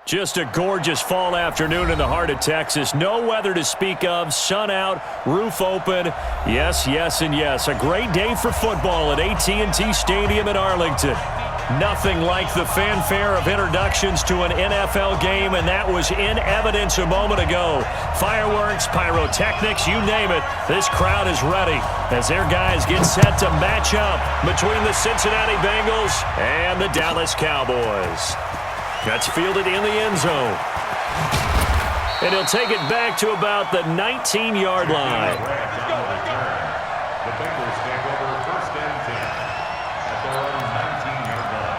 Just a gorgeous fall afternoon in the heart of Texas. No weather to speak of. Sun out, roof open. Yes, yes, and yes. A great day for football at AT&T Stadium in Arlington. Nothing like the fanfare of introductions to an NFL game, and that was in evidence a moment ago. Fireworks, pyrotechnics, you name it. This crowd is ready as their guys get set to match up between the Cincinnati Bengals and the Dallas Cowboys. That's fielded in the end zone. And he'll take it back to about the 19-yard line. The Bengals take over first and 10 at their own 19-yard line.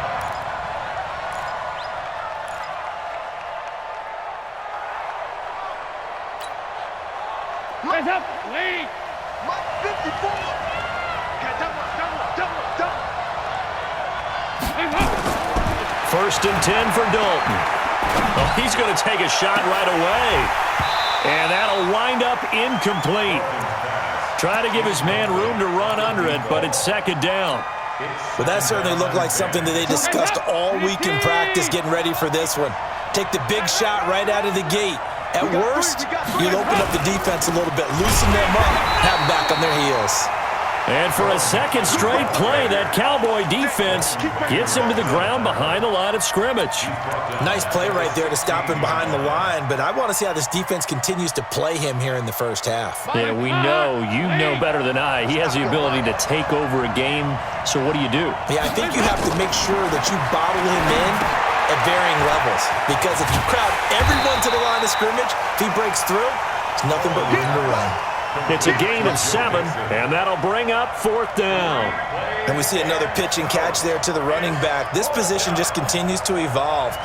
Hands up, lead. 54. First and 10 for Dalton. Oh, he's going to take a shot right away. And that'll wind up incomplete. Try to give his man room to run under it, but it's second down. Well, that certainly looked like something that they discussed all week in practice getting ready for this one. Take the big shot right out of the gate. At worst, you'll open up the defense a little bit, loosen them up, have them back on their heels. And for a second straight play, that Cowboy defense gets him to the ground behind the line of scrimmage. Nice play right there to stop him behind the line, but I want to see how this defense continues to play him here in the first half. Yeah, we know, you know better than I, he has the ability to take over a game, so what do you do? Yeah, I think you have to make sure that you bottle him in at varying levels, because if you crowd everyone to the line of scrimmage, if he breaks through, it's nothing but room to run. It's a gain of 7, and that'll bring up fourth down. And we see another pitch and catch there to the running back. This position just continues to evolve.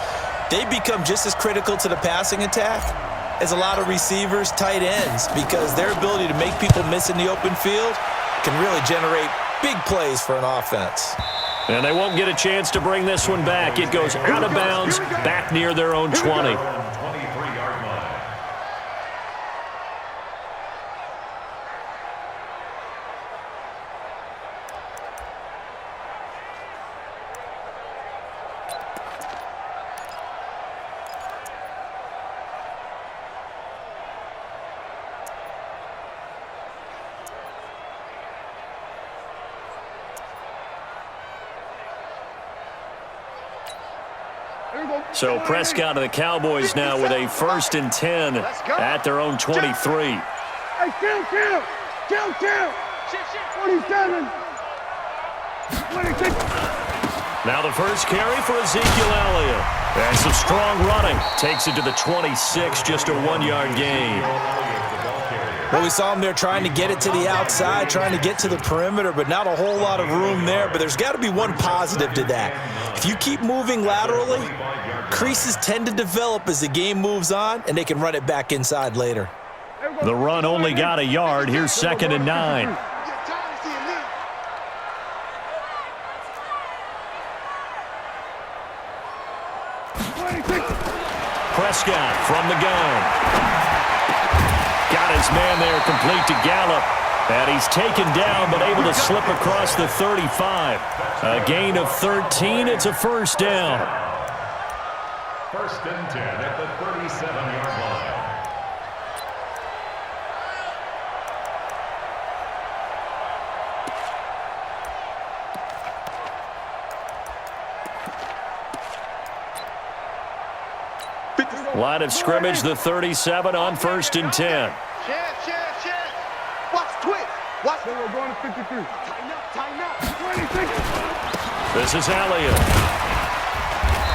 They become just as critical to the passing attack as a lot of receivers, tight ends, because their ability to make people miss in the open field can really generate big plays for an offense. And they won't get a chance to bring this one back. It goes out of bounds, back near their own 20. So Prescott and the Cowboys now with a first and 10 at their own 23. Hey, kill. 47. 26. Now the first carry for Ezekiel Elliott. And some strong running. Takes it to the 26, just a 1-yard gain. Well, we saw him there trying to get it to the outside, trying to get to the perimeter, but not a whole lot of room there. But there's got to be one positive to that. If you keep moving laterally, creases tend to develop as the game moves on, and they can run it back inside later. The run only got a yard. Here's second and 9. Prescott from the gun. Got his man there complete to Gallup. And he's taken down but able to slip across the 35. A gain of 13. It's a first down. First and 10 at the 37-yard line. Line of scrimmage, the 37 on first and 10. Watch twist. Watch. We're going to 53. Tighten up. 26. This is Elliott.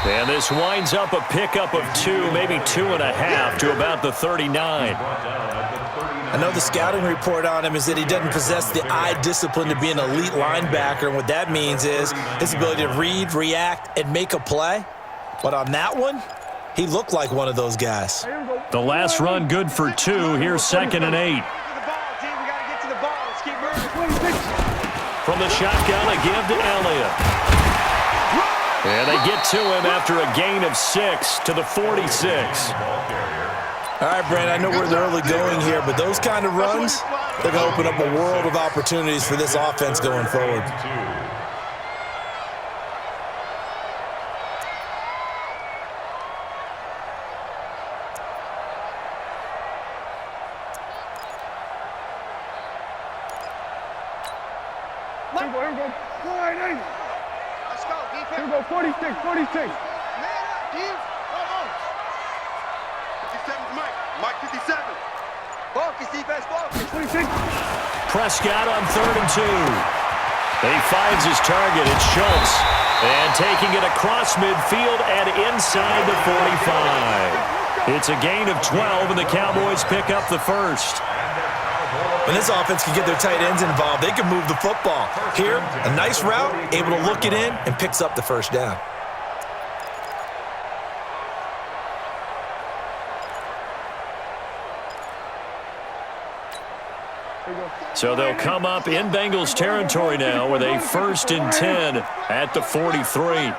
And this winds up a pickup of 2, maybe 2.5 to about the 39. I know the scouting report on him is that he doesn't possess the eye discipline to be an elite linebacker. And what that means is his ability to read, react, and make a play. But on that one, he looked like one of those guys. The last run good for 2. Here's second and 8. From the shotgun, a give to Elliott. And they get to him after a gain of 6 to the 46. All right, Brandon, I know we're early going here, but those kind of runs, they're going to open up a world of opportunities for this offense going forward. Here we go. 480. Let's go, defense. Here we go. 46, 46. Man up, G. Come on. 57's Mike. Mike 57. Focus, defense, focus. 26. Prescott on 3rd and 2. He finds his target. It's Schultz. And taking it across midfield and inside the 45. It's a gain of 12, and the Cowboys pick up the first. When this offense can get their tight ends involved, they can move the football. Here, a nice route, able to look it in, and picks up the first down. So they'll come up in Bengals territory now with a 1st and 10 at the 43. Watch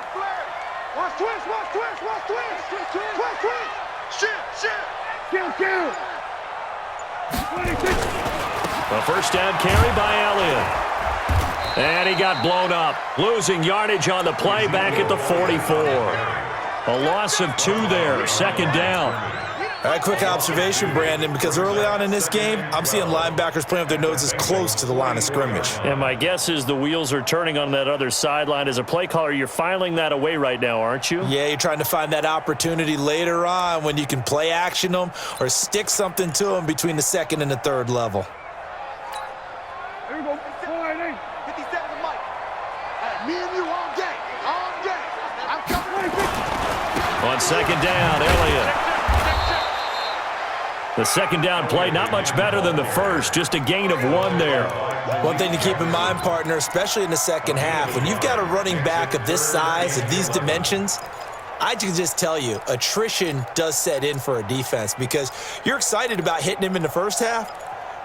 twist, watch twist, watch twist. Twist, twist. Shit. Kill. 26. A first down carry by Elliott. And he got blown up, losing yardage on the play back at the 44. A loss of 2 there, 2nd down. All right, quick observation, Brandon, because early on in this game, I'm seeing linebackers playing with their noses close to the line of scrimmage. And my guess is the wheels are turning on that other sideline. As a play caller, you're filing that away right now, aren't you? Yeah, you're trying to find that opportunity later on when you can play action them or stick something to them between the 2nd and the 3rd level. Here we go. 480. 57's Mike. Hey, me and you all day. All day. I'm coming. 26. On 2nd down, Elliott. The 2nd down play, not much better than the first, just a gain of 1 there. One thing to keep in mind, partner, especially in the second half, when you've got a running back of this size, of these dimensions, I can just tell you, attrition does set in for a defense because you're excited about hitting him in the first half,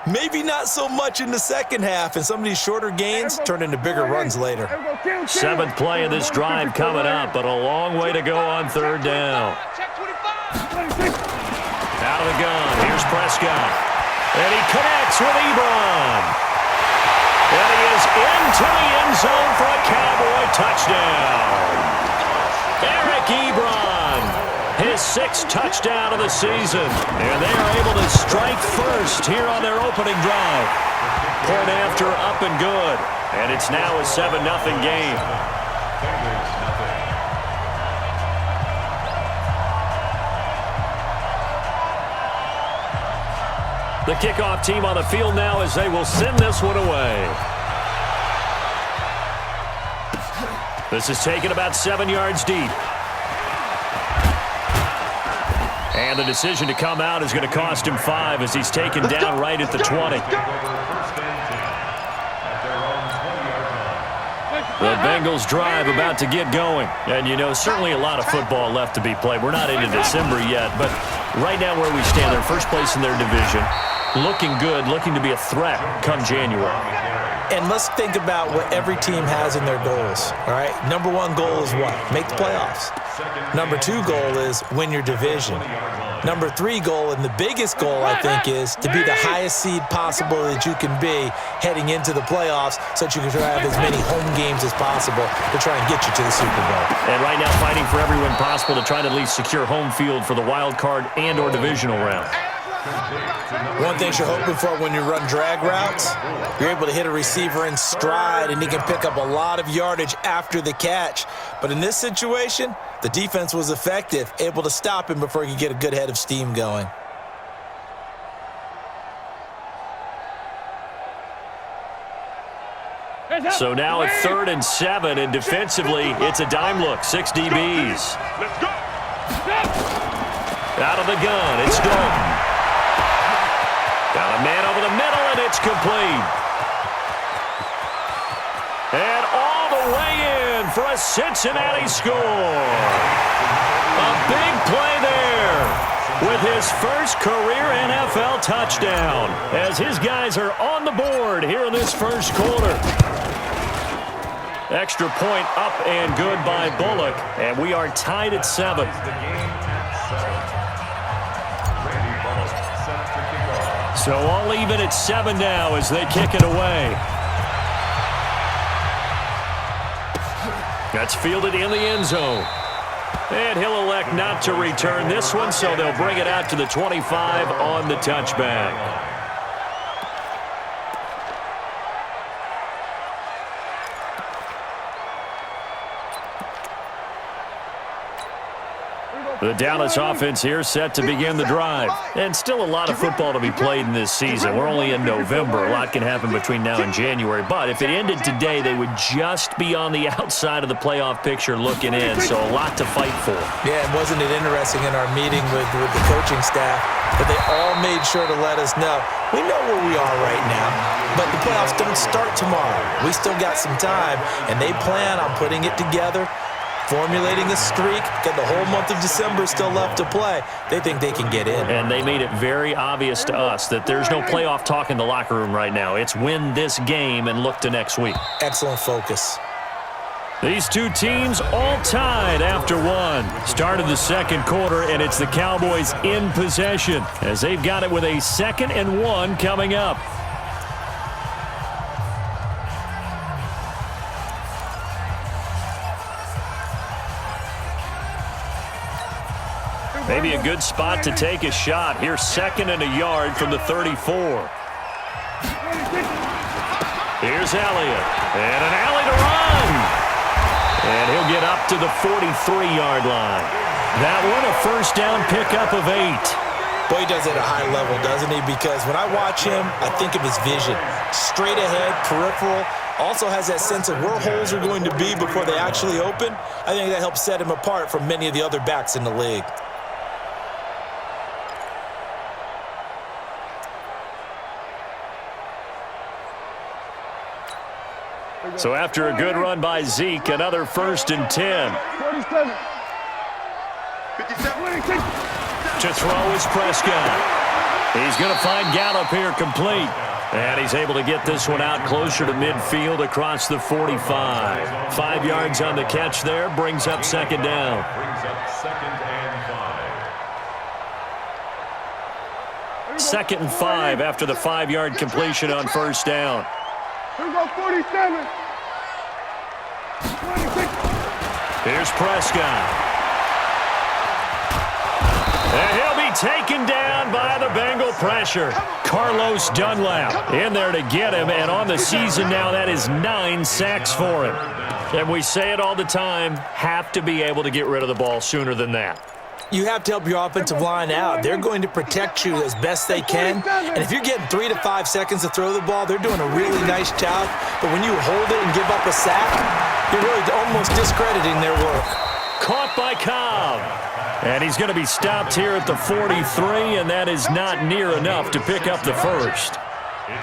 maybe not so much in the second half, and some of these shorter gains turn into bigger runs later. 7th play of this drive coming up, but a long way to go on 3rd down. Check 25. Out of the gun, here's Prescott. And he connects with Ebron. And he is into the end zone for a Cowboy touchdown. Eric Ebron, his 6th touchdown of the season. And they are able to strike first here on their opening drive. Point after up and good. And it's now a 7-0 game. The kickoff team on the field now as they will send this one away. This is taken about 7 yards deep. And the decision to come out is going to cost him 5 as he's taken down right at the 20. The Bengals drive about to get going. And, you know, certainly a lot of football left to be played. We're not into December yet, but right now where we stand, they're first place in their division. Looking good, looking to be a threat come January. And let's think about what every team has in their goals, all right? Number 1 goal is what? Make the playoffs. Number 2 goal is win your division. Number 3 goal, and the biggest goal, I think, is to be the highest seed possible that you can be heading into the playoffs so that you can have as many home games as possible to try and get you to the Super Bowl. And right now fighting for every win possible to try to at least secure home field for the wild card and or divisional round. One thing you're hoping for when you run drag routes, you're able to hit a receiver in stride and he can pick up a lot of yardage after the catch. But in this situation, the defense was effective, able to stop him before he could get a good head of steam going. So now a 3rd and 7, and defensively, it's a dime look, 6 DBs. Let's go. Out of the gun, it's Dalton. Got a man over the middle, and it's complete. And all the way in for a Cincinnati score. A big play there with his first career NFL touchdown as his guys are on the board here in this first quarter. Extra point up and good by Bullock, and we are tied at 7. So all even at 7 now as they kick it away. That's fielded in the end zone. And he'll elect not to return this one, so they'll bring it out to the 25 on the touchback. The Dallas offense here set to begin the drive. And still a lot of football to be played in this season. We're only in November. A lot can happen between now and January. But if it ended today, they would just be on the outside of the playoff picture looking in. So a lot to fight for. Yeah, and wasn't it interesting in our meeting with the coaching staff that they all made sure to let us know, we know where we are right now, but the playoffs don't start tomorrow. We still got some time, and they plan on putting it together, formulating a streak, got the whole month of December still left to play. They think they can get in. And they made it very obvious to us that there's no playoff talk in the locker room right now. It's win this game and look to next week. Excellent focus. These two teams all tied after one. Start of the second quarter, and it's the Cowboys in possession as they've got it with a 2nd and 1 coming up. Maybe a good spot to take a shot. Here's 2nd and a yard from the 34. Here's Elliott, and an alley to run. And he'll get up to the 43-yard line. That one, a first down pickup of 8. Boy, he does it at a high level, doesn't he? Because when I watch him, I think of his vision. Straight ahead, peripheral. Also has that sense of where holes are going to be before they actually open. I think that helps set him apart from many of the other backs in the league. So after a good run by Zeke, another 1st and 10. 47. 57. To throw is Prescott. He's going to find Gallup here complete. And he's able to get this one out closer to midfield across the 45. 5 yards on the catch there, brings up 2nd down. Brings up 2nd and 5. 2nd and 5 after the 5-yard completion on 1st down. Here we go, 47. 26. Here's Prescott. And he'll be taken down by the Bengal pressure. Carlos Dunlap in there to get him, and on the season now, that is 9 sacks for him. And we say it all the time, have to be able to get rid of the ball sooner than that. You have to help your offensive line out. They're going to protect you as best they can. And if you're getting 3 to 5 seconds to throw the ball, they're doing a really nice job. But when you hold it and give up a sack, you're really almost discrediting their work. Caught by Cobb. And he's going to be stopped here at the 43, and that is not near enough to pick up the first.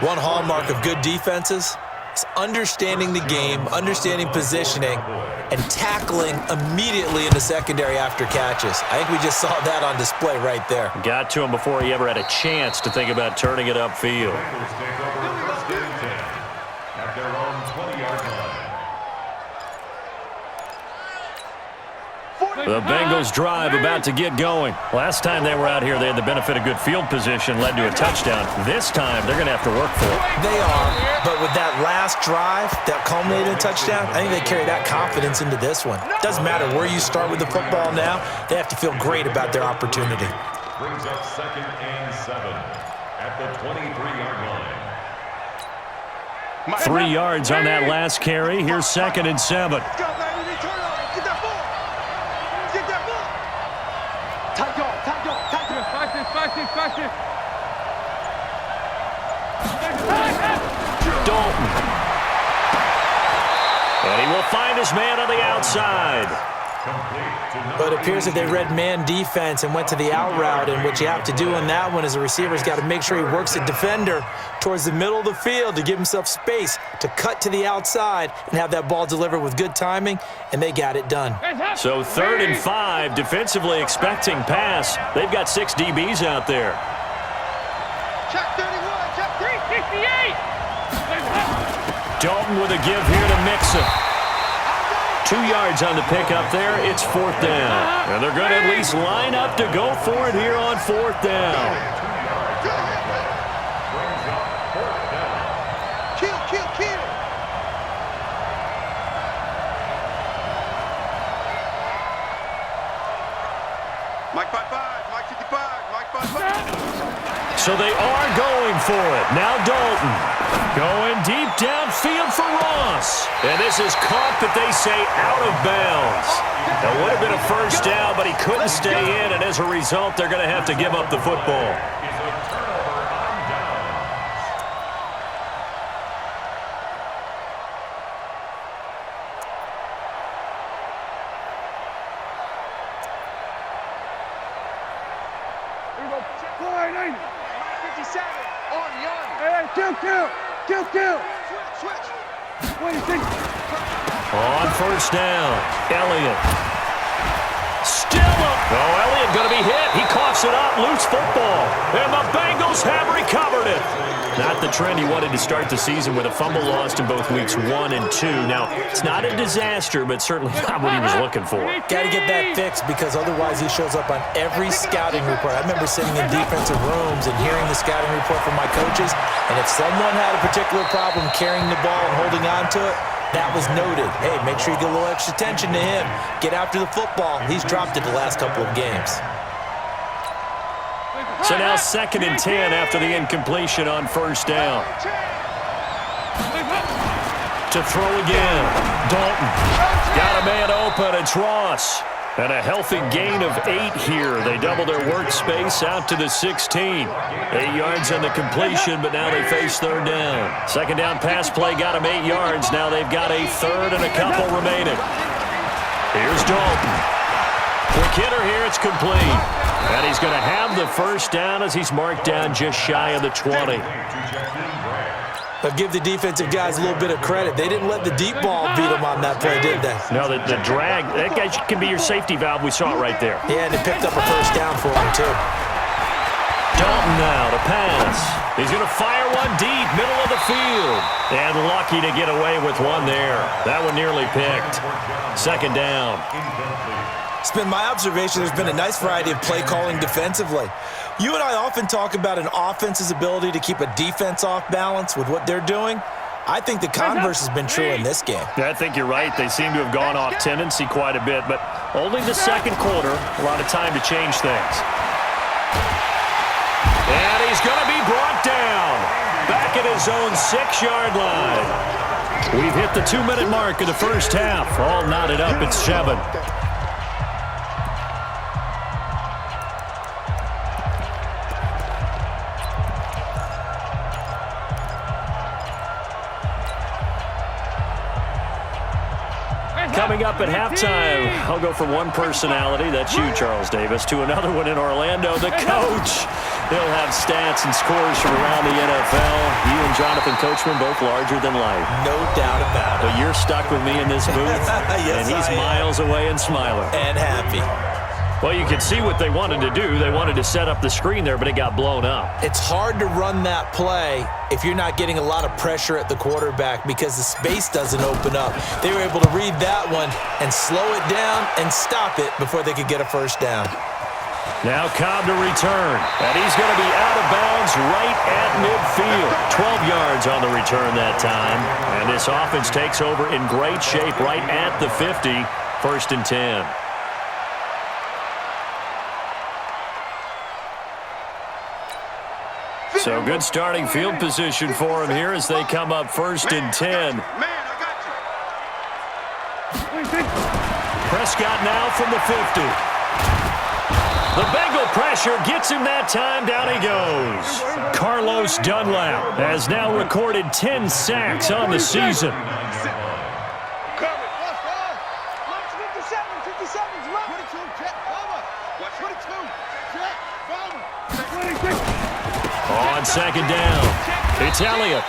One hallmark of good defenses is understanding the game, understanding positioning, and tackling immediately in the secondary after catches. I think we just saw that on display right there. Got to him before he ever had a chance to think about turning it upfield. Bengals take over 1st and 10 at their own 20-yard line. The Bengals drive about to get going. Last time they were out here, they had the benefit of good field position, led to a touchdown. This time, they're going to have to work for it. They are, but with that last drive that culminated in a touchdown, I think they carry that confidence into this one. Doesn't matter where you start with the football now, they have to feel great about their opportunity. Brings up 2nd and 7 at the 23-yard line. 3 yards on that last carry. Here's 2nd and 7. Let's go, baby. Turn on. Get that ball. Get that ball. Tight dog. Tight dog. Tight dog. Back this. Dalton. And he will find his man on the outside. But it appears that they read man defense and went to the out route, and what you have to do on that one is the receiver's got to make sure he works the defender towards the middle of the field to give himself space to cut to the outside and have that ball delivered with good timing, and they got it done. So 3rd and 5, defensively expecting pass. They've got 6 DBs out there. Check 31. Check 368. Dalton with a give here to Mixon. 2 yards on the pickup there. It's 4th down. And they're going to at least line up to go for it here on 4th down. Kill. Mike 55. Mike 55. Mike 55. So they are going for it. Now Dalton going deep downfield for Ross. And this is caught, but they say out of bounds. That would have been a first down, but he couldn't stay in, and as a result, they're going to have to give up the football. On first down, Elliott. Still up. Oh, Elliott going to be hit. He coughs it up. Loose football. And the Bengals have recovered it. Not the trend he wanted to start the season with a fumble lost in both weeks 1 and 2. Now, it's not a disaster, but certainly not what he was looking for. Got to get that fixed because otherwise he shows up on every scouting report. I remember sitting in defensive rooms and hearing the scouting report from my coaches, and if someone had a particular problem carrying the ball and holding on to it, that was noted. Hey, make sure you get a little extra attention to him. Get after the football. He's dropped it the last couple of games. So now 2nd and 10 after the incompletion on first down. To throw again. Dalton. Got a man open. It's Ross. And a healthy gain of 8 here. They double their workspace out to the 16. 8 yards on the completion, but now they face third down. 2nd down pass play got them 8 yards. Now they've got a third and a couple remaining. Here's Dalton. Quick hitter here. It's complete. And he's going to have the first down as he's marked down just shy of the 20. But give the defensive guys a little bit of credit. They didn't let the deep ball beat them on that play, did they? No, the drag, that guy can be your safety valve. We saw it right there. Yeah, and they picked up a first down for him, too. Dalton now to pass. He's going to fire one deep, middle of the field. And lucky to get away with one there. That one nearly picked. 2nd down. It's been my observation there's been a nice variety of play calling defensively. You and I often talk about an offense's ability to keep a defense off balance with what they're doing. I think the converse has been true in this game. Yeah, I think you're right. They seem to have gone off tendency quite a bit, but only the second quarter, a lot of time to change things. And he's going to be brought down back at his own 6-yard line. We've hit the 2-minute mark of the first half. All knotted up at 7. Coming up at halftime, I'll go from one personality, that's you, Charles Davis, to another one in Orlando, the coach. He'll have stats and scores from around the NFL. You and Jonathan Coachman, both larger than life. No doubt about it. But you're stuck with me in this booth, yes, and he's miles away and smiling. And happy. Well, you can see what they wanted to do. They wanted to set up the screen there, but it got blown up. It's hard to run that play if you're not getting a lot of pressure at the quarterback because the space doesn't open up. They were able to read that one and slow it down and stop it before they could get a first down. Now Cobb to return, and he's going to be out of bounds right at midfield. 12 yards on the return that time, and this offense takes over in great shape right at the 50, 1st and 10. So good starting field position for him here as they come up 1st and 10. Prescott now from the 50. The Bengal pressure gets him that time. Down he goes. Carlos Dunlap has now recorded 10 sacks on the season. On 2nd down, it's Elliott.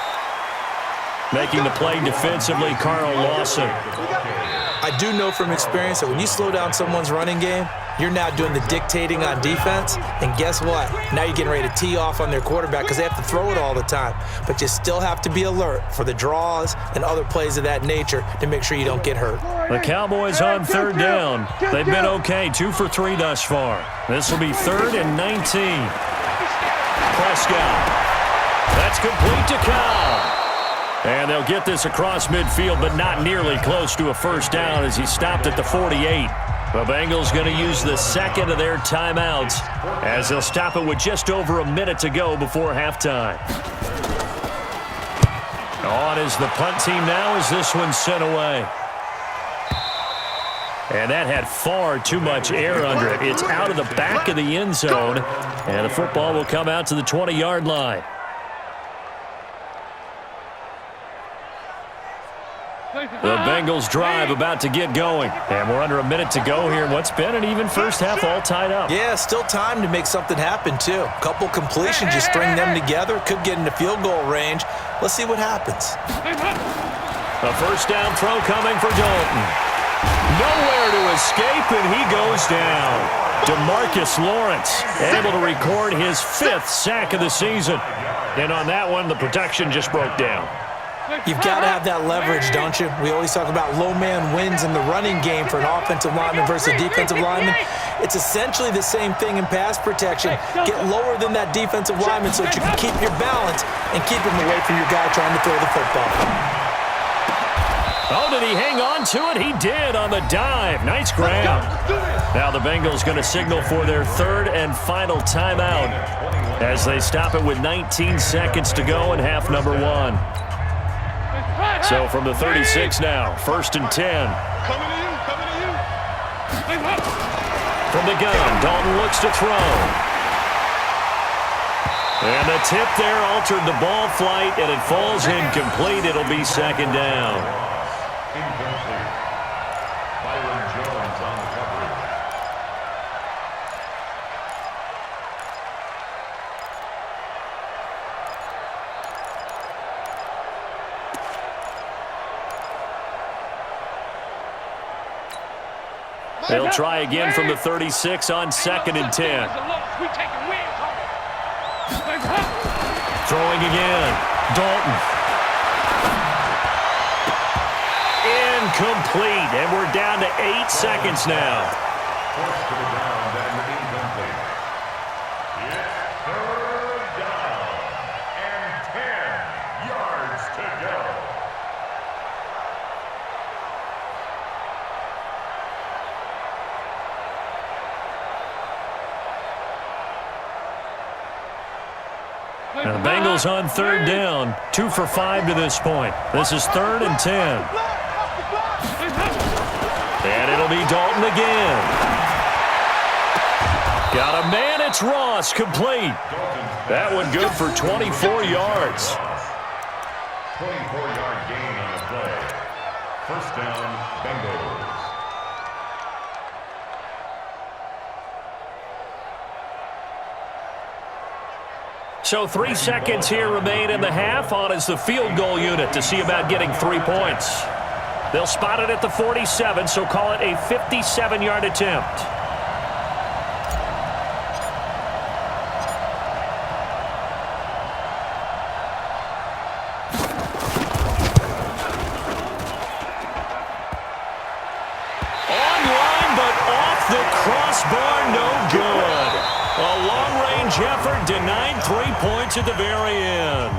Making the play defensively, Carl Lawson. I do know from experience that when you slow down someone's running game, you're now doing the dictating on defense. And guess what? Now you're getting ready to tee off on their quarterback because they have to throw it all the time. But you still have to be alert for the draws and other plays of that nature to make sure you don't get hurt. The Cowboys on 3rd down. They've been okay, 2 for 3 thus far. This will be 3rd and 19. Prescott. That's complete to Cobb. And they'll get this across midfield, but not nearly close to a first down as he stopped at the 48. The Bengals going to use the second of their timeouts as they'll stop it with just over a minute to go before halftime. On is the punt team now as this one's sent away. And that had far too much air under it. It's out of the back of the end zone, and the football will come out to the 20-yard line. The Bengals drive about to get going. And we're under a minute to go here in what's been an even first half all tied up. Yeah, still time to make something happen, too. A couple completions, you string them together, could get into field goal range. Let's see what happens. A first down throw coming for Dalton. Nowhere to escape, and he goes down. DeMarcus Lawrence able to record his 5th sack of the season. And on that one, the protection just broke down. You've got to have that leverage, don't you? We always talk about low man wins in the running game for an offensive lineman versus a defensive lineman. It's essentially the same thing in pass protection. Get lower than that defensive lineman so that you can keep your balance and keep him away from your guy trying to throw the football. Oh, did he hang on to it? He did on the dive. Nice grab. Now the Bengals going to signal for their 3rd and final timeout as they stop it with 19 seconds to go in half number 1. So from the 36 now, 1st and 10. Coming to you. From the gun, Dalton looks to throw. And the tip there altered the ball flight, and it falls incomplete. It'll be 2nd down. Incomplete. Byron Jones on the coverage. They'll try again from the 36 on 2nd and 10. Throwing again. Dalton. Incomplete. And we're down to 8 seconds now. Forced to the ground and incomplete. It's 3rd down and 10 yards to go. Now the Bengals on 3rd down. 2 for 5 to this point. This is 3rd and 10. And it'll be Dalton again. Got a man, it's Ross, complete. That one good for 24 yards. 24-yard gain on the play. 1st down, Bengals. So 3 seconds here remain in the half. On is the field goal unit to see about getting 3 points. They'll spot it at the 47, so call it a 57-yard attempt. Online, but off the crossbar, no good. A long-range effort denied 3 points at the very end.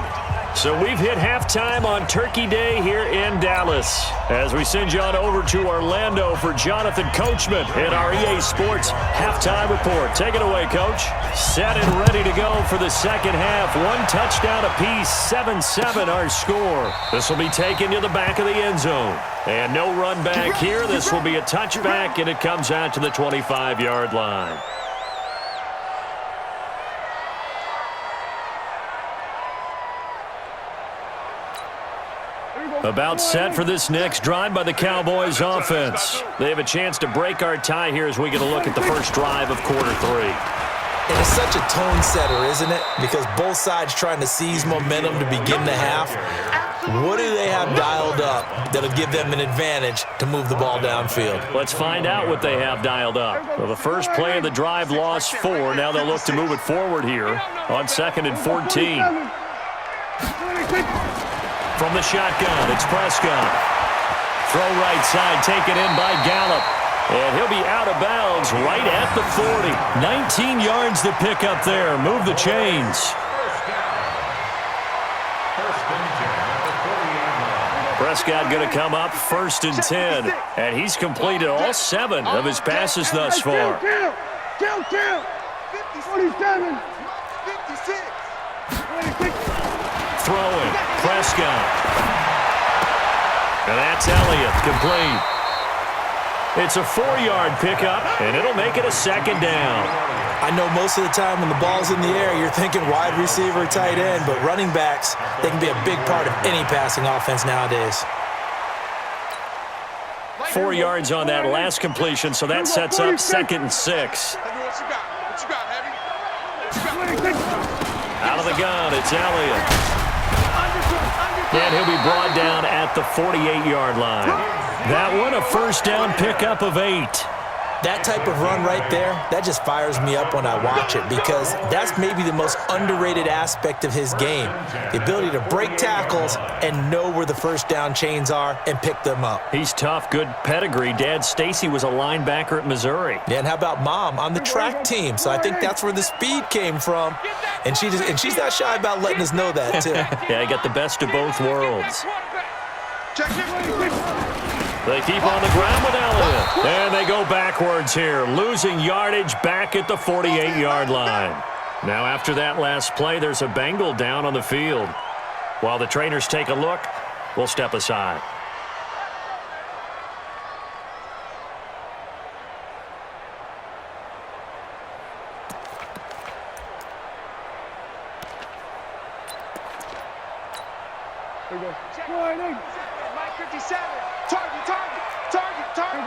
So we've hit halftime on Turkey Day here in Dallas. As we send you on over to Orlando for Jonathan Coachman in our EA Sports Halftime Report. Take it away, Coach. Set and ready to go for the second half. 1 touchdown apiece, 7-7 our score. This will be taken to the back of the end zone. And no run back here. This will be a touchback, and it comes out to the 25-yard line. About set for this next drive by the Cowboys offense. They have a chance to break our tie here as we get a look at the first drive of quarter 3. And it's such a tone setter, isn't it? Because both sides trying to seize momentum to begin the half. What do they have dialed up that'll give them an advantage to move the ball downfield? Let's find out what they have dialed up. Well, the first play of the drive lost 4. Now they'll look to move it forward here on 2nd and 14. From the shotgun, it's Prescott. Throw right side, taken in by Gallup. And he'll be out of bounds right at the 40. 19 yards to pick up there. Move the chains. Prescott going to come up 1st and 10. And he's completed all 7 of his passes thus far. Kill. 47. 56. 26. Throwing, Prescott. And that's Elliott, complete. It's a 4-yard pickup, and it'll make it a 2nd down. I know most of the time when the ball's in the air, you're thinking wide receiver, tight end, but running backs, they can be a big part of any passing offense nowadays. 4 yards on that last completion, so that sets up 2nd and 6. What you got, Heavy? 26. Out of the gun, it's Elliott. And he'll be brought down at the 48-yard line. That one, a 1st down pickup of 8. That type of run right there, that just fires me up when I watch it because that's maybe the most underrated aspect of his game. The ability to break tackles and know where the 1st down chains are and pick them up. He's tough, good pedigree. Dad Stacy was a linebacker at Missouri. Yeah, and how about Mom on the track team? So I think that's where the speed came from. And she's not shy about letting us know that, too. Yeah, he got the best of both worlds. Check this. They keep on the ground with Elliott. And they go backwards here, losing yardage back at the 48-yard line. Now, after that last play, there's a Bengal down on the field. While the trainers take a look, we'll step aside. Here we go. Sliding. Mike 57. Target.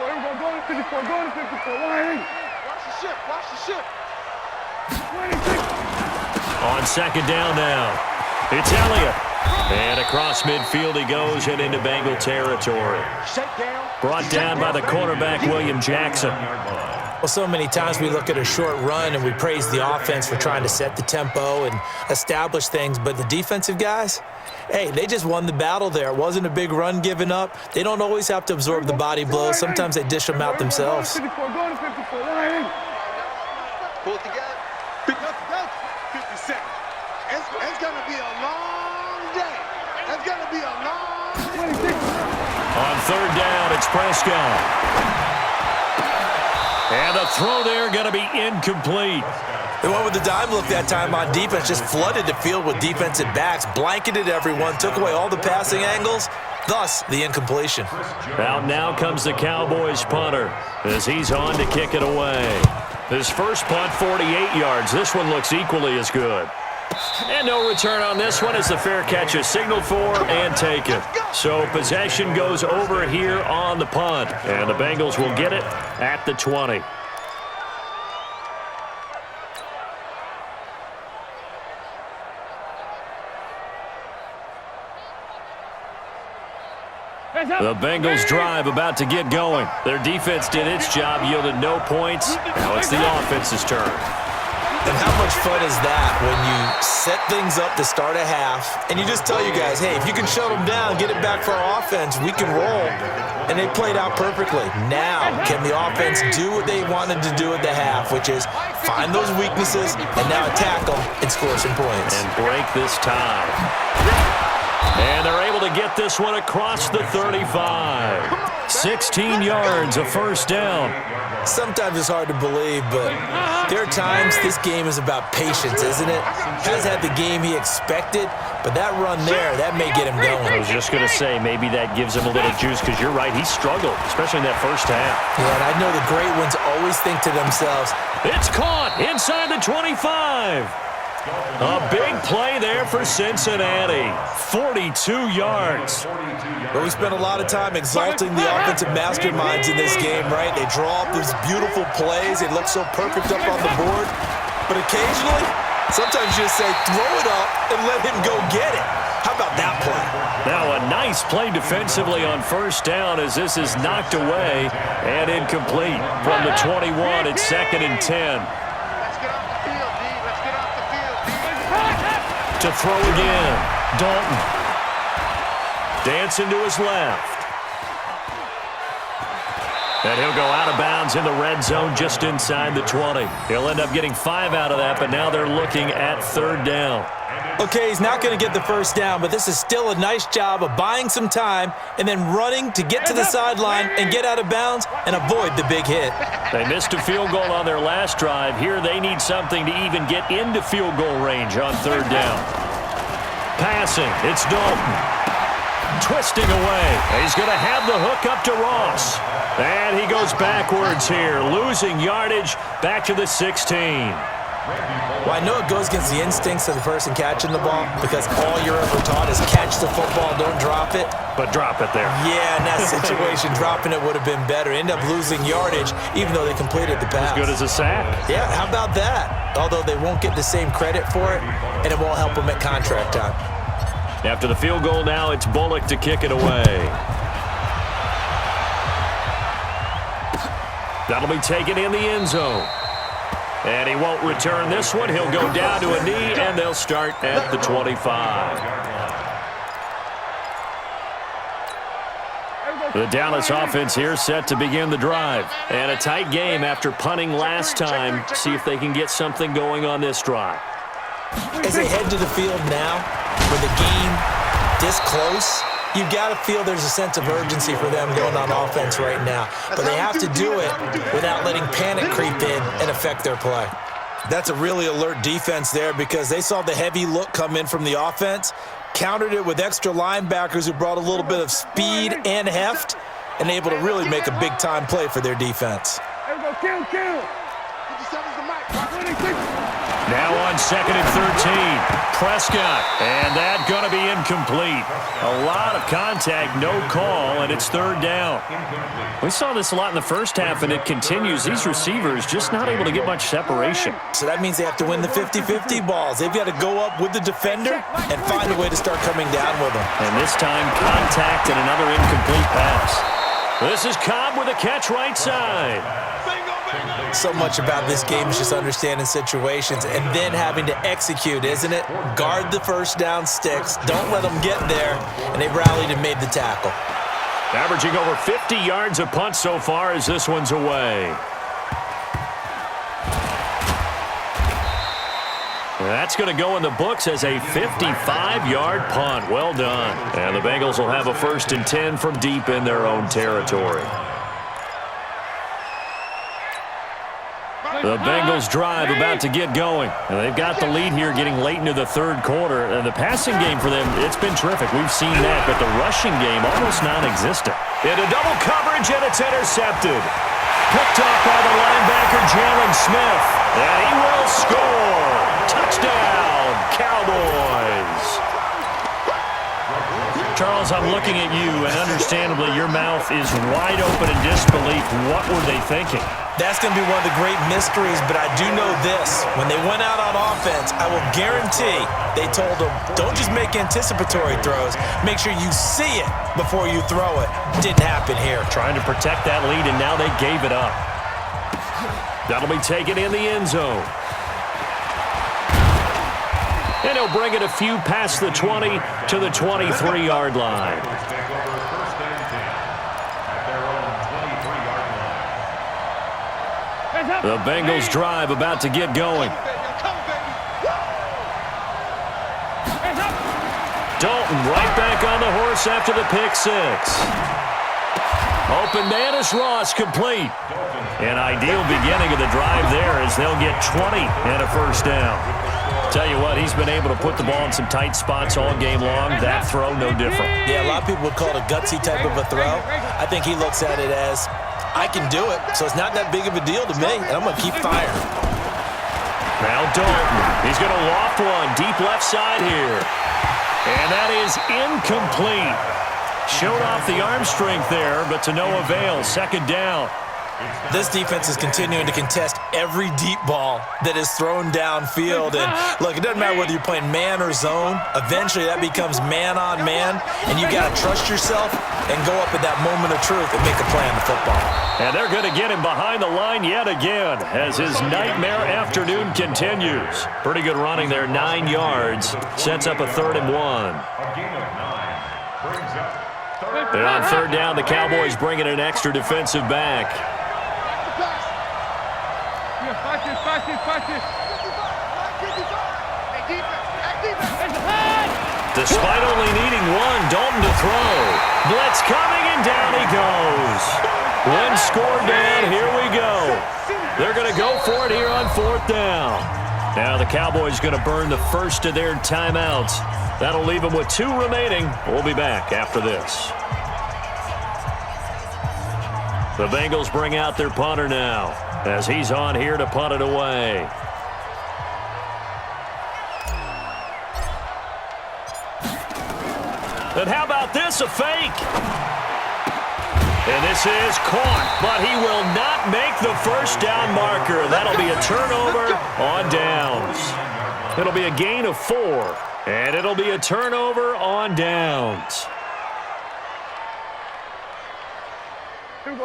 Here we go. Going to 54. Going to 54. Sliding. Watch the ship. 26. On 2nd down now, it's Elliott. And across midfield he goes and into Bengal territory. Brought down by the quarterback, William Jackson. Well, so many times we look at a short run and we praise the offense for trying to set the tempo and establish things, but the defensive guys, hey, they just won the battle there. It wasn't a big run given up. They don't always have to absorb the body blows. Sometimes they dish them out themselves. 54. Going to 54. Sliding. Pull it together. 57. It's going to be a long day. It's going to be a long 26. On 3rd down, it's Prescott. And the throw there going to be incomplete. They went with the dime look that time on defense, just flooded the field with defensive backs, blanketed everyone, took away all the passing angles, thus the incompletion. Out now comes the Cowboys punter as he's on to kick it away. His first punt, 48 yards. This one looks equally as good. And no return on this one as the fair catch is signaled for and taken. So possession goes over here on the punt, and the Bengals will get it at the 20. The Bengals drive about to get going. Their defense did its job, yielded no points. Now it's the offense's turn. And how much fun is that when you set things up to start a half and you just tell you guys, hey, if you can shut them down, get it back for our offense, we can roll. And they played out perfectly. Now, can the offense do what they wanted to do at the half, which is find those weaknesses and now attack them and score some points. And break this tie. And they're able to get this one across the 35. 16 yards, a 1st down. Sometimes it's hard to believe, but there are times this game is about patience, isn't it? Has had the game he expected, but that run there, that may get him going. I was just going to say, maybe that gives him a little juice, because you're right, he struggled, especially in that first half. Yeah, and I know the great ones always think to themselves, it's caught inside the 25. A big play there for Cincinnati. 42 yards. But we spent a lot of time exalting the offensive masterminds in this game, right? They draw up these beautiful plays. They look so perfect up on the board. But occasionally, sometimes you just say, throw it up and let him go get it. How about that play? Now a nice play defensively on 1st down as this is knocked away and incomplete. From the 21, it's 2nd and 10. To throw again, Dalton. Dancing to his left. And he'll go out of bounds in the red zone just inside the 20. He'll end up getting 5 out of that, but now they're looking at 3rd down. Okay, he's not going to get the first down, but this is still a nice job of buying some time and then running to get to the sideline and get out of bounds and avoid the big hit. They missed a field goal on their last drive. Here they need something to even get into field goal range on third down. Passing, it's Dalton. Twisting away. He's going to have the hook up to Ross. And he goes backwards here, losing yardage back to the 16. Well, I know it goes against the instincts of the person catching the ball because all you're ever taught is catch the football, don't drop it. But drop it there. Yeah, in that situation, dropping it would have been better. End up losing yardage even though they completed the pass. As good as a sack. Yeah, how about that? Although they won't get the same credit for it, and it won't help them at contract time. After the field goal now, it's Bullock to kick it away. That'll be taken in the end zone. And he won't return this one. He'll go down to a knee, and they'll start at the 25. The Dallas offense here set to begin the drive. And a tight game after punting last time. See if they can get something going on this drive. As they head to the field now, with the game this close, you've got to feel there's a sense of urgency for them going on offense right now. But they have to do it without letting panic creep in and affect their play. That's a really alert defense there because they saw the heavy look come in from the offense, countered it with extra linebackers who brought a little bit of speed and heft, and able to really make a big-time play for their defense. Kill. Now on 2nd and 13, Prescott, and that going to be incomplete. A lot of contact, no call, and it's third down. We saw this a lot in the first half, and it continues. These receivers just not able to get much separation. So that means they have to win the 50-50 balls. They've got to go up with the defender and find a way to start coming down with them. And this time, contact and another incomplete pass. This is Cobb with a catch right side. So much about this game is just understanding situations and then having to execute, isn't it? Guard the first down sticks. Don't let them get there. And they rallied and made the tackle. Averaging over 50 yards a punt so far as this one's away. That's going to go in the books as a 55-yard punt. Well done. And the Bengals will have a 1st and 10 from deep in their own territory. The Bengals drive about to get going. And they've got the lead here getting late into the third quarter. And the passing game for them, it's been terrific. We've seen that, but the rushing game almost non-existent. Into double coverage, and it's intercepted. Picked off by the linebacker, Jalen Smith. And he will score. Touchdown, Cowboys. Charles, I'm looking at you, and understandably, your mouth is wide open in disbelief. What were they thinking? That's going to be one of the great mysteries, but I do know this. When they went out on offense, I will guarantee they told them, don't just make anticipatory throws. Make sure you see it before you throw it. Didn't happen here. Trying to protect that lead, and now they gave it up. That'll be taken in the end zone. And he'll bring it a few past the 20 to the 23-yard line. The Bengals drive about to get going. Dalton right back on the horse after the pick six. Open man is Ross, complete. An ideal beginning of the drive there as they'll get 20 and a first down. Tell you what, he's been able to put the ball in some tight spots all game long. That throw, no different. Yeah, a lot of people would call it a gutsy type of a throw. I think he looks at it as, I can do it, so it's not that big of a deal to me, and I'm going to keep firing. Now Dalton, he's going to loft one deep left side here. And that is incomplete. Showed off the arm strength there, but to no avail. Second down. This defense is continuing to contest every deep ball that is thrown downfield. And look, it doesn't matter whether you're playing man or zone. Eventually, that becomes man on man, and you got to trust yourself and go up at that moment of truth and make a play on the football. And they're going to get him behind the line yet again as his nightmare afternoon continues. Pretty good running there, 9 yards. Sets up a 3rd and 1. And on third down, the Cowboys bring in an extra defensive back. Despite only needing one, Dalton to throw. Blitz coming, and down he goes. One score down, here we go. They're going to go for it here on 4th down. Now the Cowboys going to burn the first of their timeouts. That'll leave them with 2 remaining. We'll be back after this. The Bengals bring out their punter now as he's on here to punt it away. And how about this, a fake? And this is caught, but he will not make the first down marker. That'll be a turnover on downs. It'll be a gain of 4, and it'll be a turnover on downs.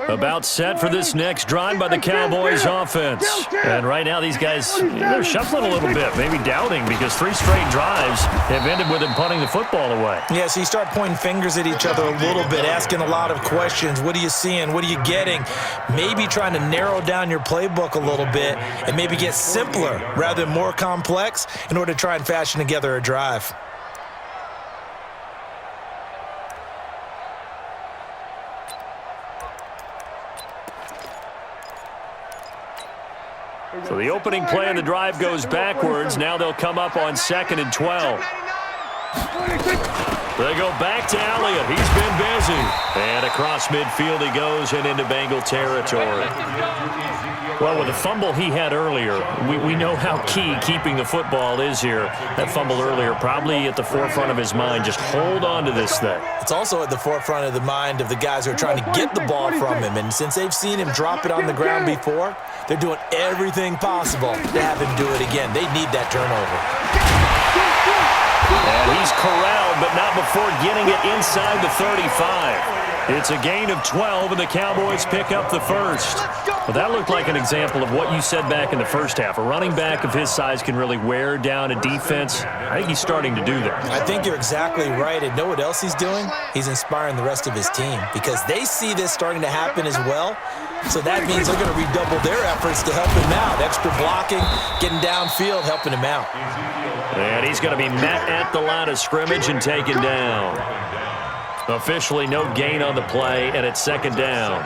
About set for this next drive by the Cowboys offense. And right now these guys, they're shuffling a little bit, maybe doubting, because 3 straight drives have ended with them punting the football away. Yeah, so you start pointing fingers at each other a little bit, asking a lot of questions. What are you seeing? What are you getting? Maybe trying to narrow down your playbook a little bit and maybe get simpler rather than more complex in order to try and fashion together a drive. So the opening play of the drive goes backwards. Now they'll come up on 2nd and 12. They go back to Elliott. He's been busy. And across midfield he goes and into Bengal territory. Well, with the fumble he had earlier, we know how key keeping the football is here. That fumble earlier probably at the forefront of his mind. Just hold on to this thing. It's also at the forefront of the mind of the guys who are trying to get the ball from him. And since they've seen him drop it on the ground before, they're doing everything possible to have him do it again. They need that turnover. And he's corralled, but not before getting it inside the 35. It's a gain of 12, and the Cowboys pick up the first. Well, that looked like an example of what you said back in the first half. A running back of his size can really wear down a defense. I think he's starting to do that. I think you're exactly right. And know what else he's doing? He's inspiring the rest of his team because they see this starting to happen as well. So that means they're going to redouble their efforts to help him out. Extra blocking, getting downfield, helping him out. And he's going to be met at the line of scrimmage and taken down. Officially no gain on the play, and it's 2nd down.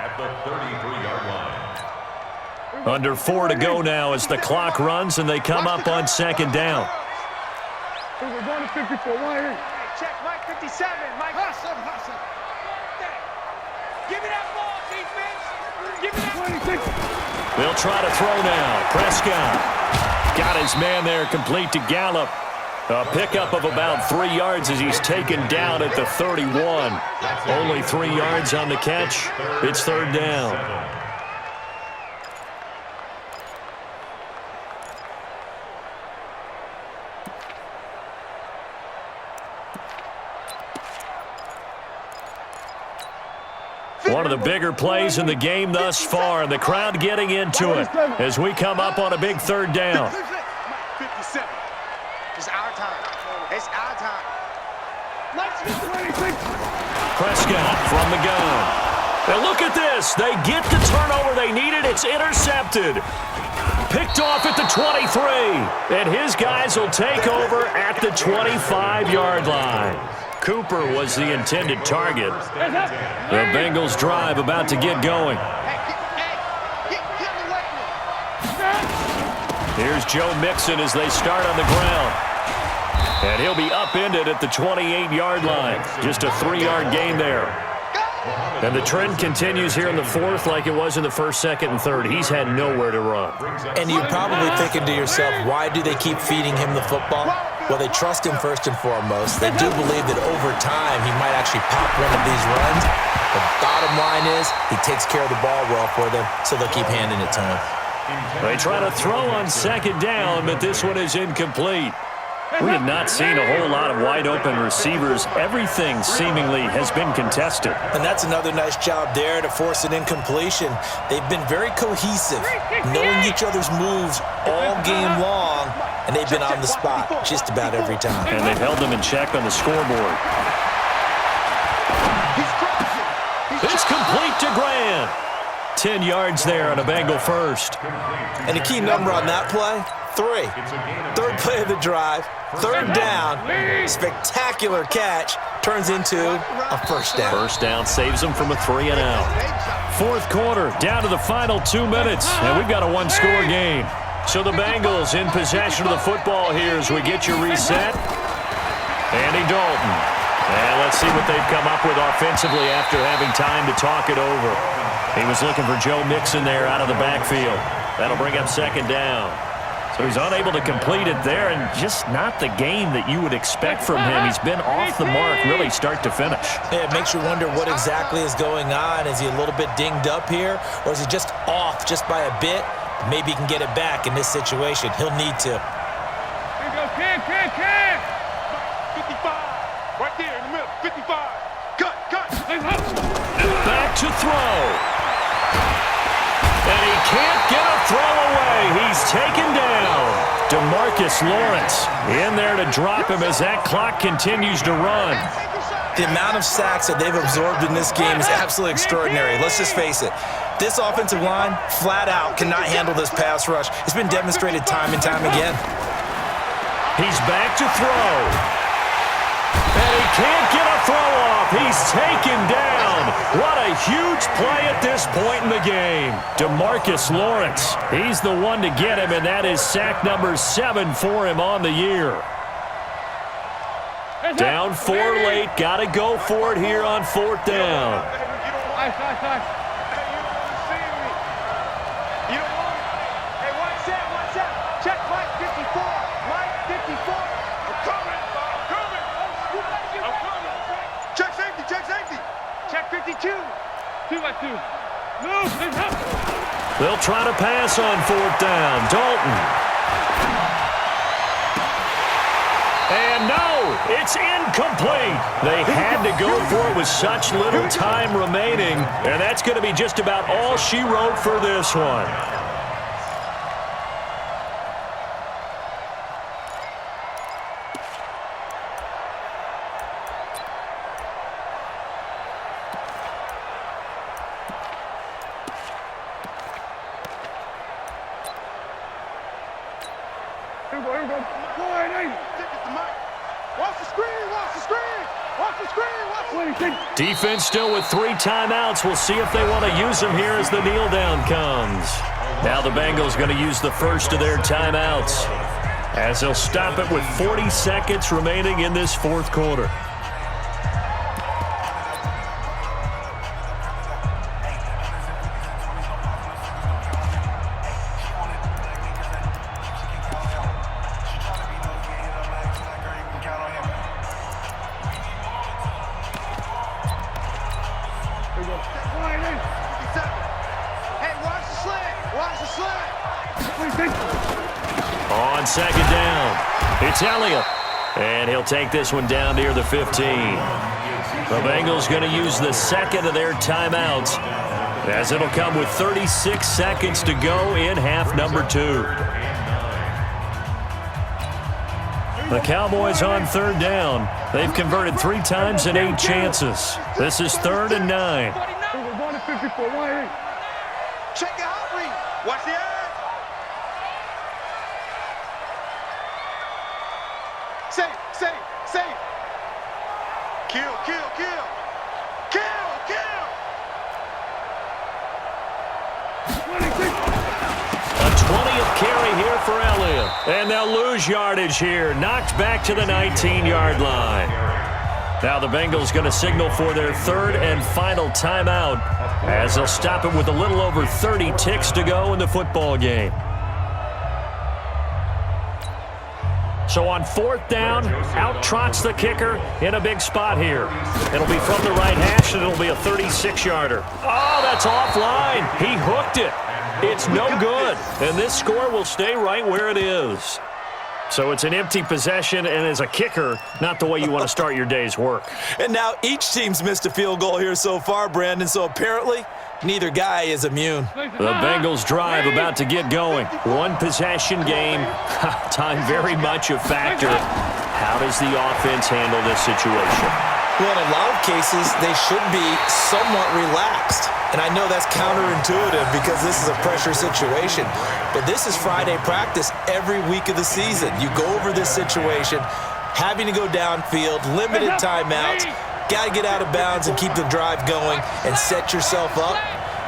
At the 33-yard line. Under 4 to go now as the clock runs, and they come up on 2nd down. We're going to 54. Hey, check Mike 57. Mike Hustle. Give me that ball, defense. Give me that. 26. They'll try to throw now. Prescott got his man there complete to Gallup. A pickup of about 3 yards as he's taken down at the 31. Only 3 yards on the catch. It's 3rd down. One of the bigger plays in the game thus far, and the crowd getting into it as we come up on a big 3rd down. 57. It's our time. It's our time. Prescott from the gun. And look at this. They get the turnover they needed. It's intercepted. Picked off at the 23. And his guys will take over at the 25-yard line. Cooper was the intended target. The Bengals drive about to get going. Here's Joe Mixon as they start on the ground. And he'll be upended at the 28-yard line. Just a 3-yard gain there. And the trend continues here in the 4th like it was in the 1st, 2nd, and 3rd. He's had nowhere to run. And you're probably thinking to yourself, why do they keep feeding him the football? Well, they trust him first and foremost. They do believe that over time he might actually pop one of these runs. The bottom line is he takes care of the ball well for them, so they'll keep handing it to him. They try to throw on 2nd down, but this one is incomplete. We have not seen a whole lot of wide-open receivers. Everything seemingly has been contested. And that's another nice job there to force an incompletion. They've been very cohesive, knowing each other's moves all game long, and they've been on the spot just about every time. And they've held them in check on the scoreboard. It's complete to Grant. 10 yards there on a Bengal first. And a key number on that play, 3. Third play of the drive, third down, spectacular catch, turns into a first down. First down saves them from a 3-and-out. Fourth quarter, down to the final 2 minutes, and we've got a one-score game. So the Bengals in possession of the football here as we get you reset. Andy Dalton. And let's see what they've come up with offensively after having time to talk it over. He was looking for Joe Mixon there out of the backfield. That'll bring up second down. So he's unable to complete it there, and just not the game that you would expect from him. He's been off the mark really start to finish. Yeah, it makes you wonder what exactly is going on. Is he a little bit dinged up here, or is he just off just by a bit? Maybe he can get it back in this situation. He'll need to. Here you go, kick. 55. Right there in the middle. 55. Cut. Back to throw. And he can't get a throw away. He's taken down. DeMarcus Lawrence in there to drop him as that clock continues to run. The amount of sacks that they've absorbed in this game is absolutely extraordinary. Let's just face it. This offensive line, flat out, cannot handle this pass rush. It's been demonstrated time and time again. He's back to throw. And he can't get a throw off. He's taken down. What a huge play at this point in the game. DeMarcus Lawrence, he's the one to get him, and that is sack number 7 for him on the year. Down 4 late. Got to go for it here on 4th down. Check Mike 54. Mike 54. I'm coming. Check safety. Check 52. 2-by-2. Move. They'll try to pass on 4th down. Dalton. And no, it's incomplete. They had to go for it with such little time remaining, and that's going to be just about all she wrote for this one. Here we go. Watch the screen. Defense still with 3 timeouts. We'll see if they want to use them here as the kneel down comes. Now the Bengals going to use the first of their timeouts as they'll stop it with 40 seconds remaining in this 4th quarter. On second down, it's Elliott, and he'll take this one down near the 15. The Bengals going to use the second of their timeouts as it'll come with 36 seconds to go in half number 2. The Cowboys on 3rd down. They've converted 3 times in 8 chances. This is 3rd and 9. Check the hot read. Watch the eyes. Safe. Kill. A 20th carry here for Elliott. And they'll lose yardage here. Knocked back to the 19-yard line. Now the Bengals going to signal for their 3rd and final timeout as they'll stop it with a little over 30 ticks to go in the football game. So on 4th down, out trots the kicker in a big spot here. It'll be from the right hash, and it'll be a 36-yarder. Oh, that's offline. He hooked it. It's no good, and this score will stay right where it is. So it's an empty possession, and as a kicker, not the way you want to start your day's work. And now each team's missed a field goal here so far, Brandon, so apparently neither guy is immune. The Bengals drive about to get going. 1 possession game. Time very much a factor. How does the offense handle this situation? Well, in a lot of cases, they should be somewhat relaxed. And I know that's counterintuitive because this is a pressure situation. But this is Friday practice every week of the season. You go over this situation, having to go downfield, limited timeouts, got to get out of bounds and keep the drive going and set yourself up.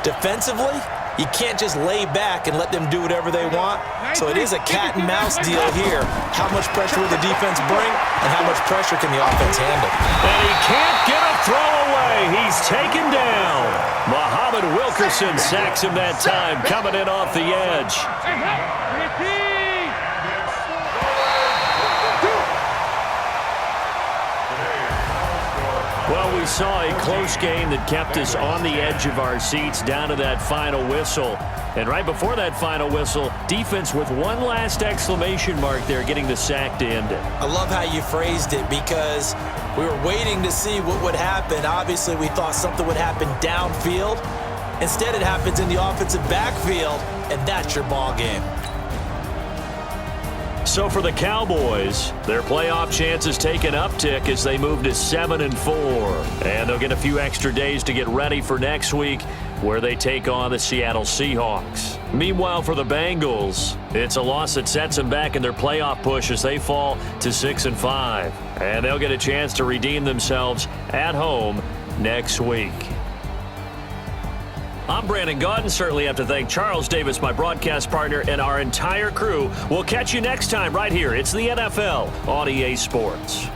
Defensively, you can't just lay back and let them do whatever they want. So it is a cat and mouse deal here. How much pressure will the defense bring and how much pressure can the offense handle? And he can't get a throw away. He's taken down. Muhammad Wilkerson sacks him that time, coming in off the edge. Well, we saw a close game that kept us on the edge of our seats down to that final whistle. And right before that final whistle, defense with one last exclamation mark there, getting the sack to end it. I love how you phrased it because we were waiting to see what would happen. Obviously, we thought something would happen downfield. Instead, it happens in the offensive backfield, and that's your ball game. So for the Cowboys, their playoff chances take an uptick as they move to 7-4. And they'll get a few extra days to get ready for next week, where they take on the Seattle Seahawks. Meanwhile, for the Bengals, it's a loss that sets them back in their playoff push as they fall to 6-5. And they'll get a chance to redeem themselves at home next week. I'm Brandon Gaudin. Certainly have to thank Charles Davis, my broadcast partner, and our entire crew. We'll catch you next time right here. It's the NFL on EA Sports.